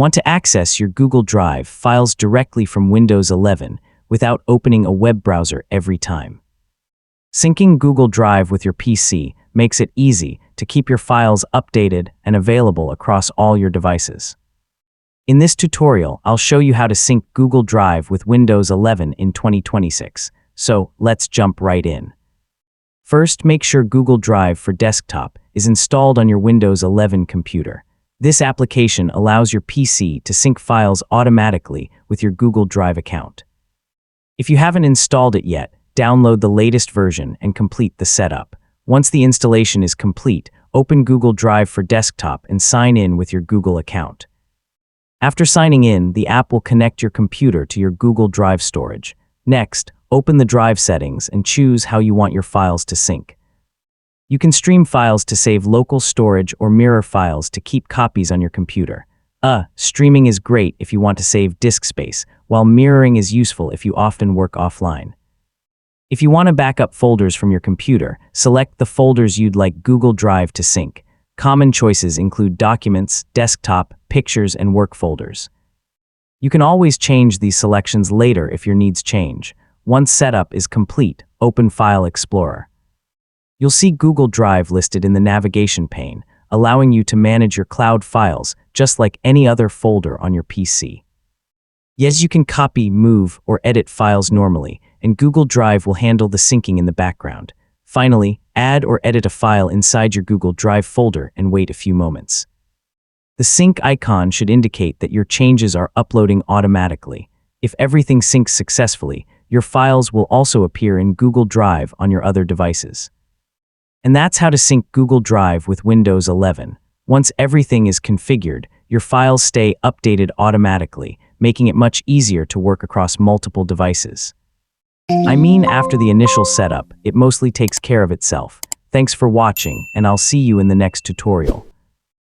Want to access your Google Drive files directly from Windows 11 without opening a web browser every time. Syncing Google Drive with your PC makes it easy to keep your files updated and available across all your devices. In this tutorial, I'll show you how to sync Google Drive with Windows 11 in 2026. So let's jump right in. First, make sure Google Drive for Desktop is installed on your Windows 11 computer. This application allows your PC to sync files automatically with your Google Drive account. If you haven't installed it yet, download the latest version and complete the setup. Once the installation is complete, open Google Drive for Desktop and sign in with your Google account. After signing in, the app will connect your computer to your Google Drive storage. Next, open the Drive settings and choose how you want your files to sync. You can stream files to save local storage or mirror files to keep copies on your computer. Streaming is great if you want to save disk space, while mirroring is useful if you often work offline. If you want to back up folders from your computer, select the folders you'd like Google Drive to sync. Common choices include Documents, Desktop, Pictures, and Work folders. You can always change these selections later if your needs change. Once setup is complete, open File Explorer. You'll see Google Drive listed in the navigation pane, allowing you to manage your cloud files just like any other folder on your PC. Yes, you can copy, move, or edit files normally, and Google Drive will handle the syncing in the background. Finally, add or edit a file inside your Google Drive folder and wait a few moments. The sync icon should indicate that your changes are uploading automatically. If everything syncs successfully, your files will also appear in Google Drive on your other devices. And that's how to sync Google Drive with Windows 11. Once everything is configured, your files stay updated automatically, making it much easier to work across multiple devices. I mean, after the initial setup, it mostly takes care of itself. Thanks for watching, and I'll see you in the next tutorial.